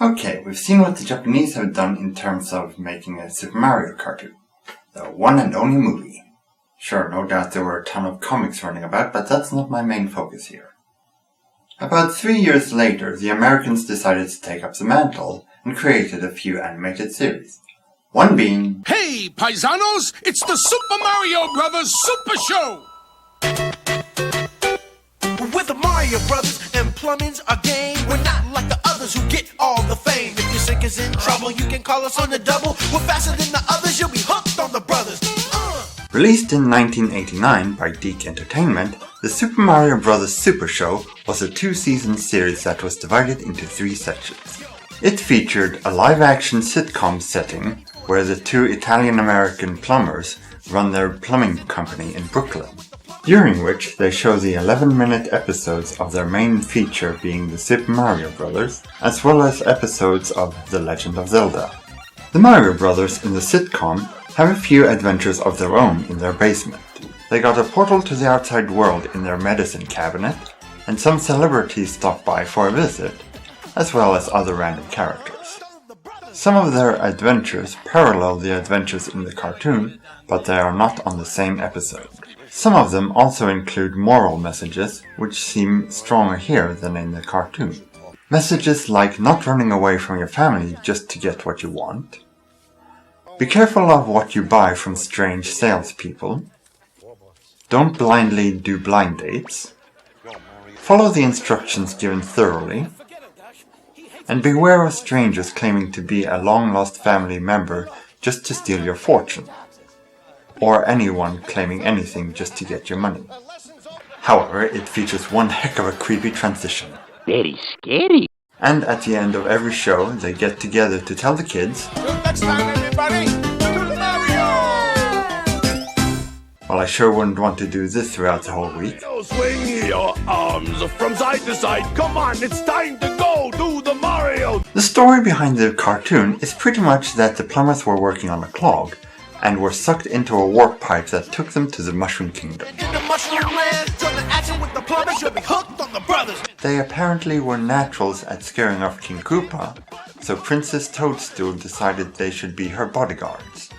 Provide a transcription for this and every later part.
Okay, we've seen what the Japanese have done in terms of making a Super Mario cartoon. The one and only movie. Sure, no doubt there were a ton of comics running about, but that's not my main focus here. About 3 years later, the Americans decided to take up the mantle and created a few animated series. One being... Hey, paisanos! It's the Super Mario Brothers Super Show! We're the Mario Brothers and plumbing's our game. We're not like the others who get all the fame. If your sink is in trouble, you can call us on the double. We're faster than the others, you'll be hooked on the brothers. Released in 1989 by Deke Entertainment, the Super Mario Bros. Super Show was a 2-season series that was divided into 3 sections. It featured a live-action sitcom setting where the 2 Italian-American plumbers run their plumbing company in Brooklyn, during which they show the 11-minute episodes of their main feature being the Super Mario Bros., as well as episodes of The Legend of Zelda. The Mario Brothers in the sitcom have a few adventures of their own in their basement. They got a portal to the outside world in their medicine cabinet, and some celebrities stop by for a visit, as well as other random characters. Some of their adventures parallel the adventures in the cartoon, but they are not on the same episode. Some of them also include moral messages, which seem stronger here than in the cartoon. Messages like not running away from your family just to get what you want. Be careful of what you buy from strange salespeople. Don't blindly do blind dates. Follow the instructions given thoroughly. And beware of strangers claiming to be a long-lost family member just to steal your fortune. Or anyone claiming anything just to get your money. However, it features one heck of a creepy transition. Very scary. And at the end of every show, they get together to tell the kids, Next time, everybody, to Mario! well, I sure wouldn't want to do this throughout the whole week. Swing your arms from side to side. Come on, it's time to go. Do the Mario. The story behind the cartoon is pretty much that the plumbers were working on a clog, and were sucked into a warp pipe that took them to the Mushroom Kingdom. They apparently were naturals at scaring off King Koopa, so Princess Toadstool decided they should be her bodyguards.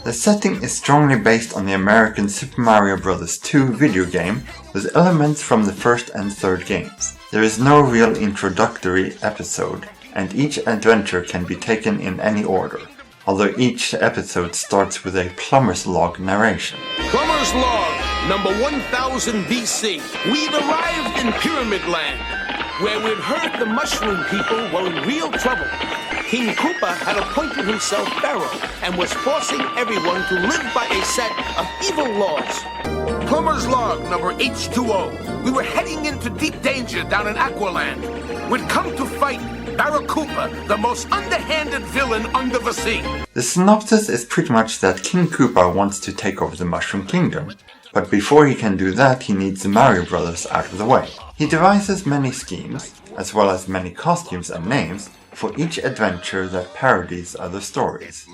The setting is strongly based on the American Super Mario Bros. 2 video game with elements from the first and third games. There is no real introductory episode, and each adventure can be taken in any order, although each episode starts with a plumber's log narration. Plumber's Log, number 1000 BC. We'd arrived in Pyramid Land, where we'd heard the Mushroom people were in real trouble. King Koopa had appointed himself pharaoh and was forcing everyone to live by a set of evil laws. Plumber's Log, number H2O. We were heading into deep danger down in Aqualand. We'd come to fight Barracuda, the most underhanded villain under the sea. The synopsis is pretty much that King Koopa wants to take over the Mushroom Kingdom, but before he can do that he needs the Mario Brothers out of the way. He devises many schemes, as well as many costumes and names, for each adventure that parodies other stories.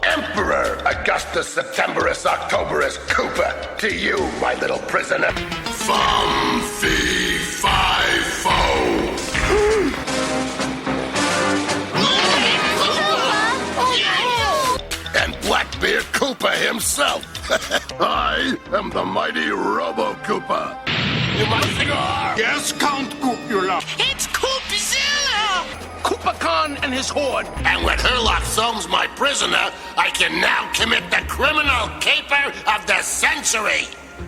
Emperor Augustus Septemberus Octoberus Koopa, to you, my little prisoner. Fum fee fi fo. And Blackbeard Koopa himself. I am the mighty Robo Koopa. You my cigar? Yes, Count Koopula. It's Koopzilla! Koopa Khan and his horde. And when Herlock Soames my prisoner, I can now commit the criminal caper of the century.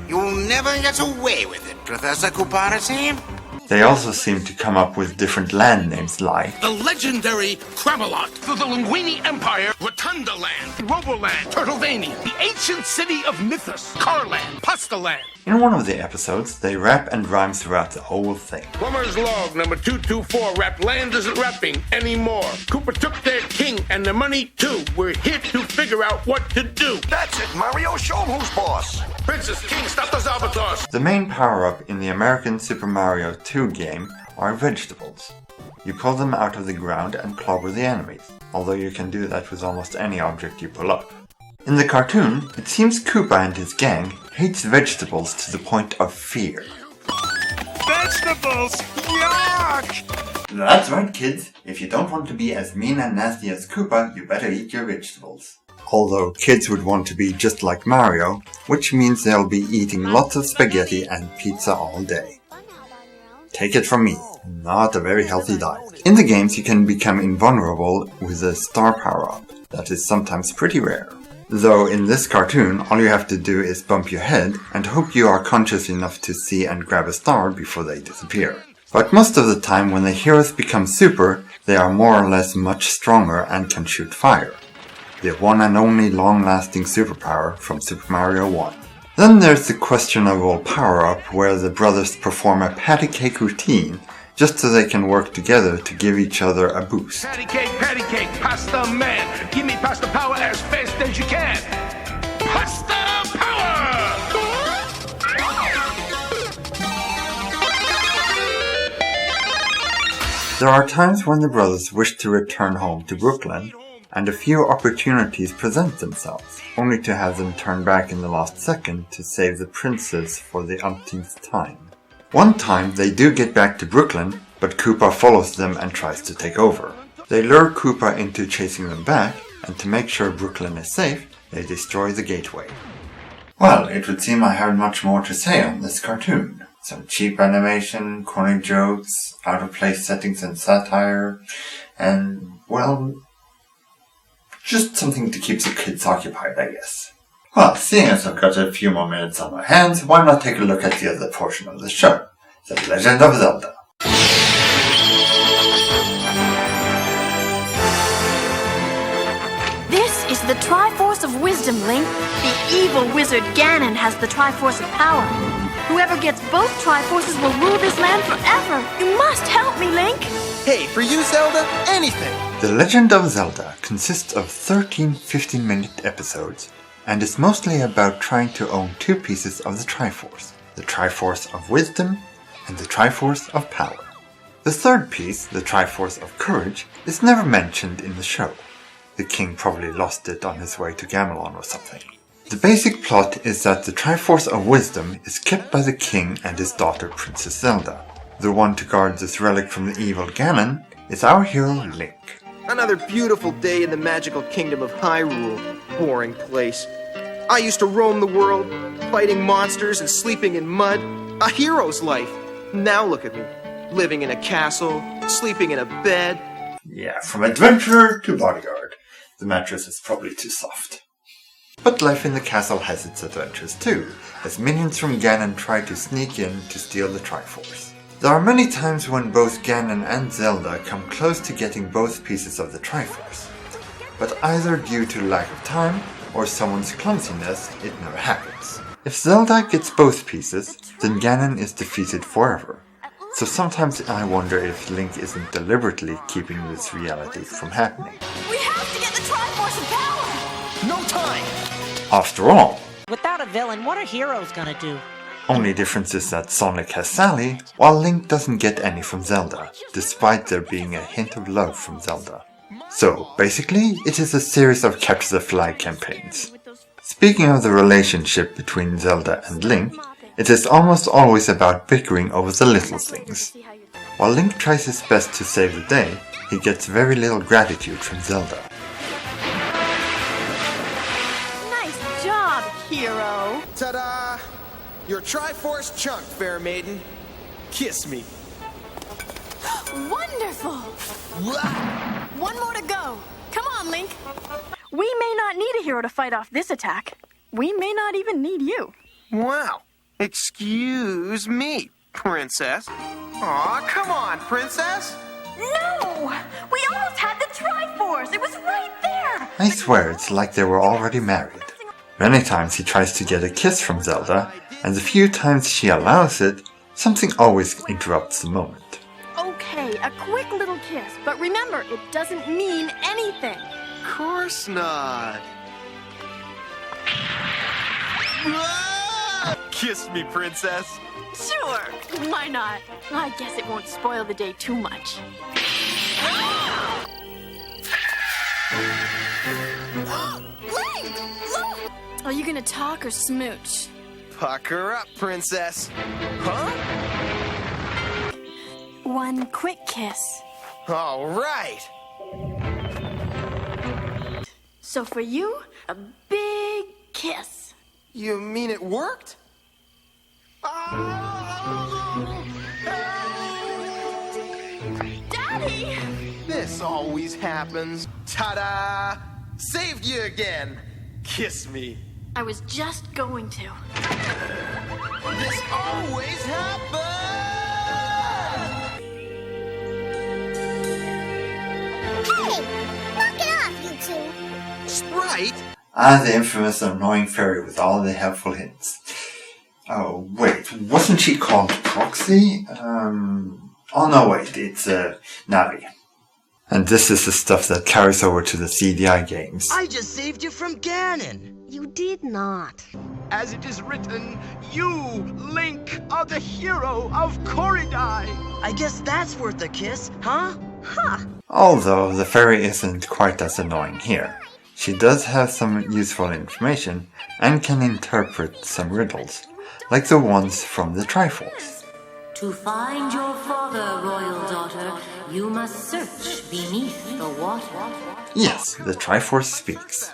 You'll never get away with it, Professor Kuparati. They also seem to come up with different land names like The legendary Cramelot, the Linguini Empire, Rotunda Land, Roboland, Turtlevania, the ancient city of Mythos, Carland, Pastaland. In one of the episodes, they rap and rhyme throughout the whole thing. Plumber's Log, number 224, rap land isn't rapping anymore. Cooper took their king and their money too. We're here to figure out what to do. That's it, Mario. Show 'em who's boss. Princess King, stop those albatross. The main power-up in the American Super Mario 2 game are vegetables. You pull them out of the ground and clobber the enemies, although you can do that with almost any object you pull up. In the cartoon, it seems Koopa and his gang hates vegetables to the point of fear. Vegetables? Yuck! That's right, kids. If you don't want to be as mean and nasty as Koopa, you better eat your vegetables. Although kids would want to be just like Mario, which means they'll be eating lots of spaghetti and pizza all day. Take it from me, not a very healthy diet. In the games you can become invulnerable with a star power-up. That is sometimes pretty rare. Though in this cartoon, all you have to do is bump your head and hope you are conscious enough to see and grab a star before they disappear. But most of the time when the heroes become super, they are more or less much stronger and can shoot fire. The one and only long-lasting superpower from Super Mario 1. Then there's the questionable power-up where the brothers perform a patty cake routine just so they can work together to give each other a boost. Patty cake, pasta man. Give me pasta power as fast as you can. Pasta power! There are times when the brothers wish to return home to Brooklyn, and a few opportunities present themselves, only to have them turn back in the last second to save the princess for the umpteenth time. One time they do get back to Brooklyn, but Koopa follows them and tries to take over. They lure Koopa into chasing them back, and to make sure Brooklyn is safe, they destroy the gateway. Well, it would seem I have much more to say on this cartoon. Some cheap animation, corny jokes, out-of-place settings and satire, and, well, just something to keep the kids occupied, I guess. Well, seeing as I've got a few more minutes on my hands, why not take a look at the other portion of the show, The Legend of Zelda. This is the Triforce of Wisdom, Link. The evil wizard Ganon has the Triforce of Power. Whoever gets both Triforces will rule this land forever. You must help me, Link. Hey, for you, Zelda, anything. The Legend of Zelda consists of 13 15-minute episodes and is mostly about trying to own two pieces of the Triforce. The Triforce of Wisdom and the Triforce of Power. The third piece, the Triforce of Courage, is never mentioned in the show. The king probably lost it on his way to Gamelon or something. The basic plot is that the Triforce of Wisdom is kept by the king and his daughter Princess Zelda. The one to guard this relic from the evil Ganon is our hero Link. Another beautiful day in the magical kingdom of Hyrule. Boring place. I used to roam the world, fighting monsters and sleeping in mud. A hero's life. Now look at me. Living in a castle, sleeping in a bed. Yeah, from adventurer to bodyguard. The mattress is probably too soft. But life in the castle has its adventures too, as minions from Ganon try to sneak in to steal the Triforce. There are many times when both Ganon and Zelda come close to getting both pieces of the Triforce, but either due to lack of time or someone's clumsiness, it never happens. If Zelda gets both pieces, then Ganon is defeated forever. So sometimes I wonder if Link isn't deliberately keeping this reality from happening. We have to get the Triforce of Power! No time. After all, Without a villain, what are heroes gonna do? only difference is that Sonic has Sally, while Link doesn't get any from Zelda, despite there being a hint of love from Zelda. So, basically, it is a series of capture the flag campaigns. Speaking of the relationship between Zelda and Link, it is almost always about bickering over the little things. While Link tries his best to save the day, he gets very little gratitude from Zelda. Nice job, hero. Ta-da! Your Triforce chunk, fair maiden. Kiss me. Wonderful! One more to go. Come on, Link. We may not need a hero to fight off this attack. We may not even need you. Wow. Excuse me, princess. Aw, come on, princess. No! We almost had the Triforce! It was right there! I swear it's like they were already married. Many times he tries to get a kiss from Zelda, and the few times she allows it, something always interrupts the moment. Okay, a quick little kiss, but remember, it doesn't mean anything. Course not. Kiss me, princess. Sure, why not? I guess it won't spoil the day too much. Link! Look! Are you gonna talk or smooch? Pucker up, princess. Huh? One quick kiss. All right. So for you, a big kiss. You mean it worked? Daddy! This always happens. Ta-da! Saved you again. Kiss me. I was just going to. This always happens! Hey! Knock it off, you two! Sprite? The infamous annoying fairy with all the helpful hints. Oh, wait, wasn't she called Proxy? Oh no, wait, it's Navi. And this is the stuff that carries over to the CDI games. I just saved you from Ganon. You did not. As it is written, you, Link, are the hero of Corridai. I guess that's worth a kiss, huh? Huh. Although the fairy isn't quite as annoying here. She does have some useful information and can interpret some riddles, like the ones from the Triforce. To find your father, royal daughter, you must search beneath the water. Yes, the Triforce speaks.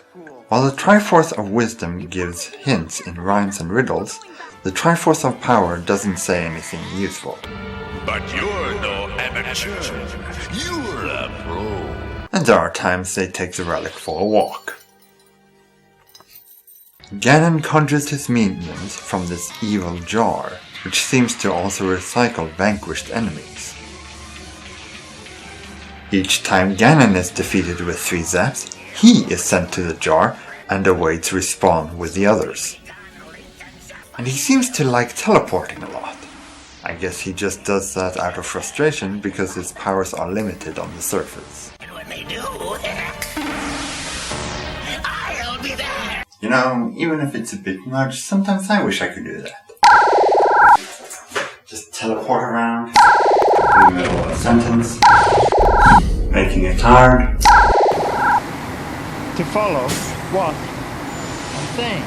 While the Triforce of Wisdom gives hints in rhymes and riddles, the Triforce of Power doesn't say anything useful. But you're no amateur. You're a pro. And there are times they take the relic for a walk. Ganon conjures his minions from this evil jar, which seems to also recycle vanquished enemies. Each time Ganon is defeated with 3 zaps, he is sent to the jar and awaits respawn with the others. And he seems to like teleporting a lot. I guess he just does that out of frustration because his powers are limited on the surface. And when they do, I'll be there. You know, even if it's a bit much, sometimes I wish I could do that. Just teleport around, in the middle of a sentence, making it hard. To follow what I'm saying.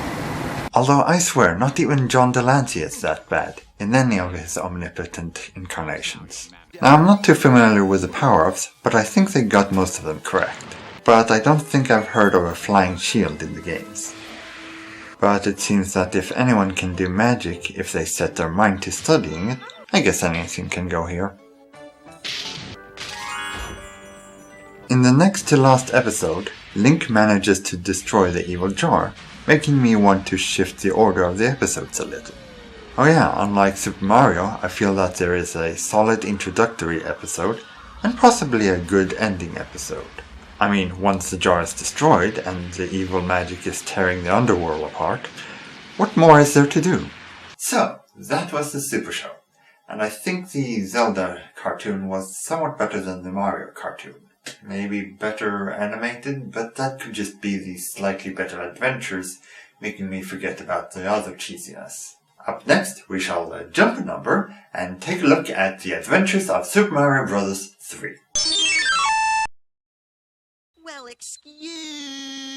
Although I swear, not even John Delancey is that bad in any of his omnipotent incarnations. Now, I'm not too familiar with the power-ups, but I think they got most of them correct. But I don't think I've heard of a flying shield in the games. But it seems that if anyone can do magic if they set their mind to studying it, I guess anything can go here. In the next to last episode, Link manages to destroy the evil jar, making me want to shift the order of the episodes a little. Oh yeah, unlike Super Mario, I feel that there is a solid introductory episode, and possibly a good ending episode. I mean, once the jar is destroyed and the evil magic is tearing the underworld apart, what more is there to do? So, that was the Super Show, and I think the Zelda cartoon was somewhat better than the Mario cartoon. Maybe better animated, but that could just be the slightly better adventures, making me forget about the other cheesiness. Up next, we shall jump a number and take a look at the adventures of Super Mario Bros. 3. Well, excuse